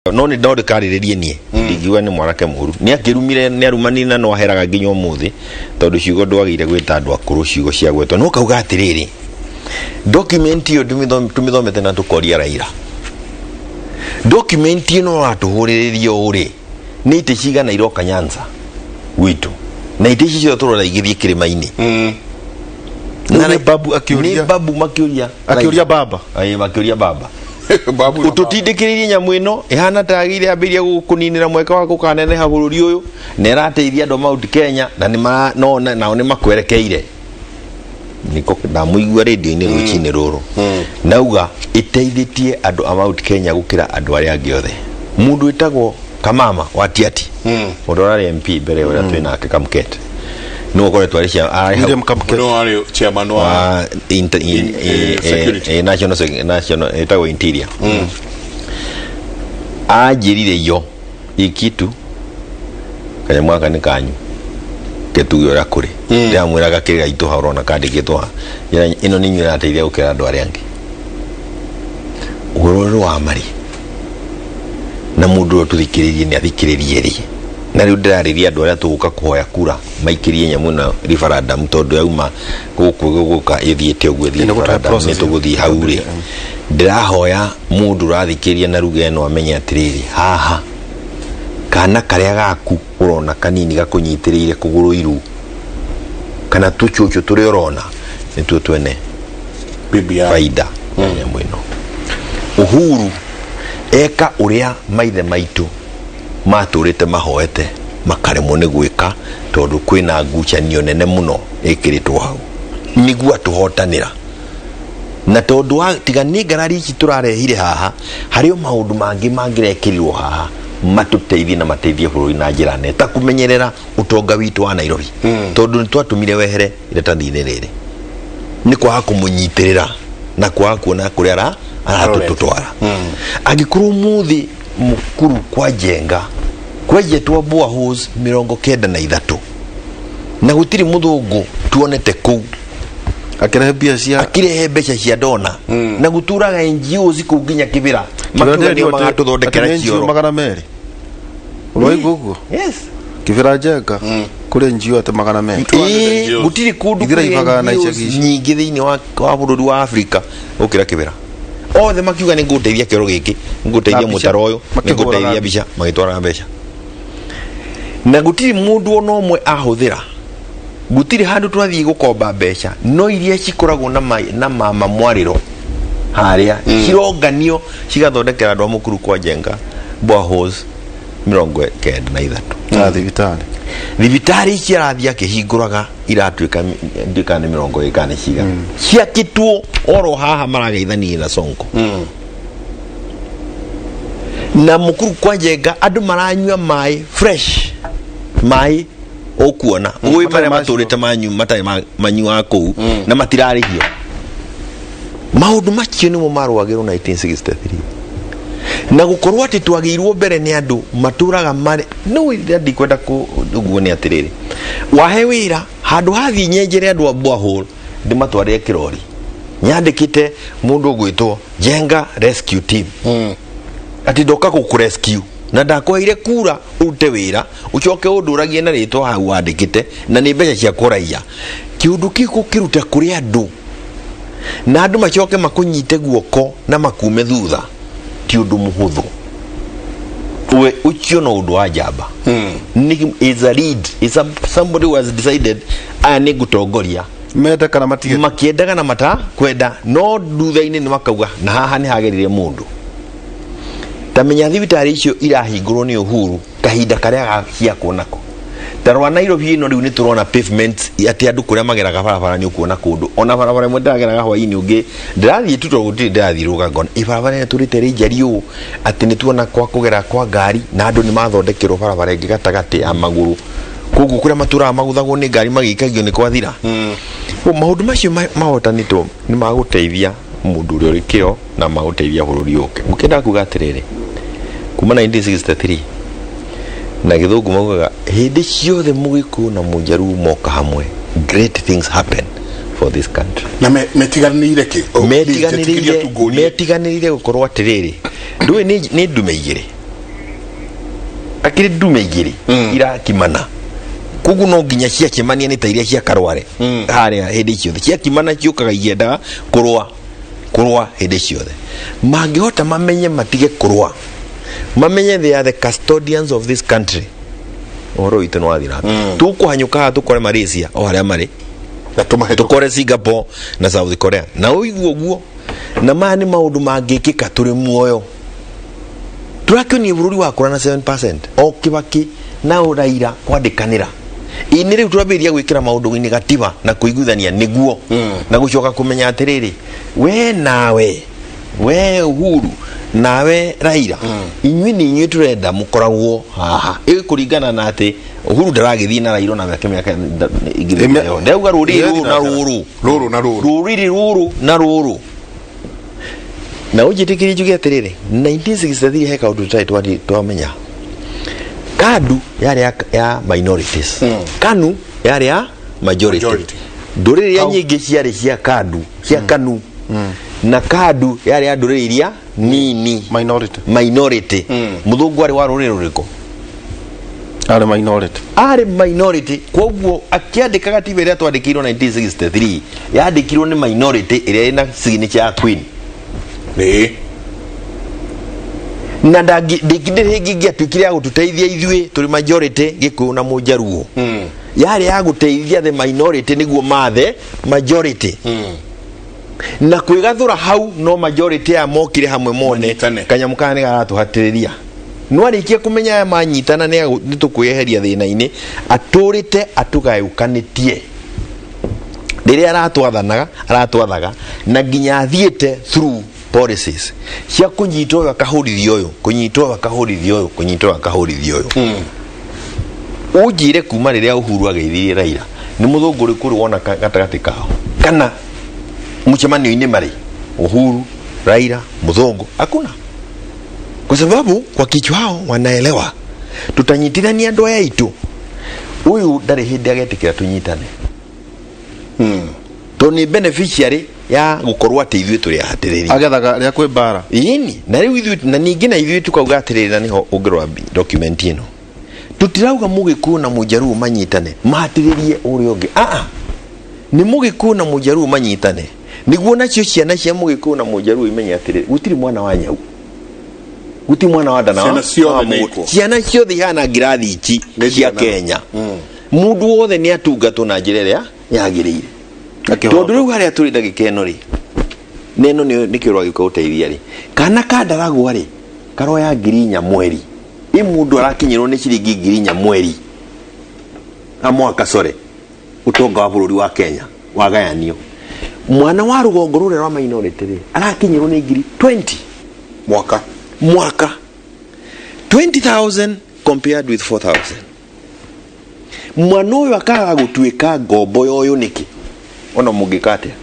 no ni ndo kariririe nie ndigiwa ni mwanake muru ni akirumire ni arumanina no aheraga nginya umuthi tondu ciugo ndwagire gwita andu akuru ciugo cia gwetwa no kauga atiriri document yo tumithomete na tukoria Raila document ino atuhuriririo uri ni ite cigana iroka Nyanza witu na ite cicio turora igithie kirima-ini na babu akiuria baba ai makiuria baba babu ututindikiririe nyamu ino ihana tagire ambiria gukuninira mweka wa gukaneneha bururi uyu nerateithia andu Mount Kenya na ni makwerekeire niko ndamuigua radio-ini rucini ruru nauga iteithitie andu a Mount Kenya gukira andu aria angi othe mundu witagwo Kamama wa Tiati mundu arari MP mbere uria twinake Kamkete no kore twarisha ari chairman wa national etago interior ajirire yo ikitu kanya mwaka ni kanyu ketuyo ya kuri ndamwira gakiriga itu harona kandikitwa ino ninyu nateithia gukira andu aria angi uroro wa mari na mundu tuthikiririe ni athikiririe ri na riu ndirariria andu aria tuguka kuhoya kura maikirie nyamu na referendum tondu yauma guka ithiete uguo ni tuguthii hau ri ndirahoya mundu rathikiria na ruga eno amenye atiriri haha kana karia gaku urona kanini gakunyitirire kuguru iru kana tuchuchu turi urona ni tu twene faida nyamu ino Uhuru eka uria maithe maitu maturite mahoete makaremwo ni gwika tondu kwina ngucanio nene muno ikiritwo hau nigua tuhotanira na tondu tigani ngarari ici turarehire haha hario maundu mangi mangirekirirwo haha matuteithie na mateithie bururi na njira neta kumenyerera utonga witu wa Nairobi tondu nitwatumire wehere iratathi-ini riri ni kwa kumunyitirira na kwa kuona kuria aratutwara agikorwo muthi mukuru kwa jenga kwejetwa boreholes 93 na gutiri muthungu tuonete ku akirehe mbeca cia dona na guturaga NGOs ku nginya kibira matugani magatuthondekera cioro magana meri uroigugu yes kibira jenga kuri NGO ate magana meri gutiri kundu nyingi thiini wa bururi wa Africa ukira kibira othe makiuga ni nguteithia kioro giki nguteithia mutaro uyu ni nguteithia bica magitwara mbeca na gutiri mundu ono omwe ahuthira gutiri handu twathii gukomba mbeca no iria cikoragwo na mama mwariro haria cironganio cigathondekera andu mukuru kwa jenga boreholes 93 na thibitari ciarathia kihinguraga iratuika ndikane 20 ciga cia kitwo oro haha marageithania na Sonko na mukuru kwa jenga andu maranyua mai fresh mai okuona uwe mara maturite manyu matai manyua ku na matirarihio maundu macio nimo marwagirwo 1963 na gukorwo ati twagirwo mbere ni andu maturaga mari no ndi kwenda kuguo ni atiriri wahe wira handu hathi nyenjere andu a borehole ndi matwarire kirori nyandikite mundu gwitwo Jenga Rescue Team ati ndoka ku rescue na ndakwaire kura urute wira ucoke unduragie na ritwa hau wandikite na ni mbeca cia kuraia kiundu kiku kiruta kuri andu na andu macoke makunyite guoko na makume thutha ti undu muhuthu we ucio no undu wa jamba is a lead is somebody who has decided ani gutongoria medaka na matige makiendaga na mata kwenda no thutha-ini ni makauga na haha ni hagerire mundu tamenya thibitari icio irahingurwo ni Uhuru kahinda karia cia kuonako tarwa Nairobi ino riu ni turona pavement ati andu kuria mageraga barabara ni ukuona kundu ona barabara imwe ndageraga hwaini ungi ndirathie tuto gutiri ndathie rugangon ibarabara ni turite rijariu ati ni tuona kwa kugera kwa ngari na andu ni mathondekirwo barabara ingi gatagati ya maguru kugu kuria matura maguthagwo ni ngari magikagio ni kwathira maundu macio mahotanitwo ni maguteithia mundu uri rikio na maguteithia bururi uke mukenda kuga atiriri kuma 1963 na githungu maugaga hindi ciothe mugiku na munjaru moka hamwe great things happen for this country na metiganire gukorwo atiriri ndui ni ndume igiri akiri ndume igiri irakimana kugu no nginya cia kimania ni ta iria cia karware haria hindi ciothe cia kimana ciukaga igiendaga kurwa hindi ciothe mangihota mamenye matige kurwa mamenye they are the custodians of this country oro itu no athira tukuhanyuka tukore Malaysia o haria mari tukore Singapore na South Korea na uiguo guo na mani maundu mangikika turi muoyo turakio bururi wa kura na 7% o Kibaki na Raila kwandikanira ini riu turabiria gwikira maundu ini gatiba na kuiguthania niguo na gucoka kumenya atiriri we nawe we Uhuru nawe Raila inyui ni inyui turenda mukoragwo haha kuringana na ati Uhuru ndaragithii na Raila na miaka igire yo ndauga ruri na ruru na ujitikiri juge atiriri 1963 heka undu twamenya KADU yari ya minorities KANU yari ya majority nduriri ya nyingi ciari cia KADU cia KANU na KADU yari ya nduriri iria nini minority muthungu ari wa ruriri ruriko ari minority koguo akiandika gatiba iria twandikirwo 1963 yandikirwo ni minority iria ina signature ya Queen na ndagindire ngia twikire ya gututeithia ithui turi majority Gikuyu na Mujaruo yari ya guteithia the minority niguo mathe majority na kwigathura hau no majority ya mokire hamwe mone kanyamukani garatuhatiriria no arikie kumenya ya manyitana ni tukweheria thina-ini aturite atugayukanitie riria aratwathaga na nginya athiete through policies cia kunyitwo bakahurithio ujire kuma riria Uhuru ageithirie Raila ni muthungu ri kuri wona gatagati kao kana mchemanio-ini mari Uhuru Raila muthungu hakuna kwa sababu kwa kichwa hao wanaelewa tutanyitithania andu aya itu uyu ndari hindi agetikira tunyitane to ni beneficiary ya gukorwa ati ithuĩ turi ahatiriri agethaga ria kwi bara ini na riu ithuĩ na ningi na ithuĩ tukauga atiriri na niho ungirwa document ino tutirauga Mugikuyu na Mujaruo manyitane mahatiririe uria ungi ni Mugikuyu na Mujaruo manyitane niguo nacio ciana cia Mugikuyu na Mujaruo imenya atiriri gutiri mwana wa nyau guti mwana wa dana ciana ciothe ihana ngirathi ici cia Kenya mundu wothe ni atungatwo na njira iria yagirire tondu riu haria turi ndagika ino ri neno ni kirwa gikuteithia ri kana kandaragwa ri karoya ngirinya mweri mundu arakinyirwo ni ciringi ngirinya mweri amwaka sore utonga wa bururi wa Kenya wagayanio mwana wa rugongo rure rwa minority ri arakinyirwo ni ngiri 20 mwaka 20,000 compared with 4,000 mwana uyu akaga gutuika ngombo yoyo niki ona mungikatia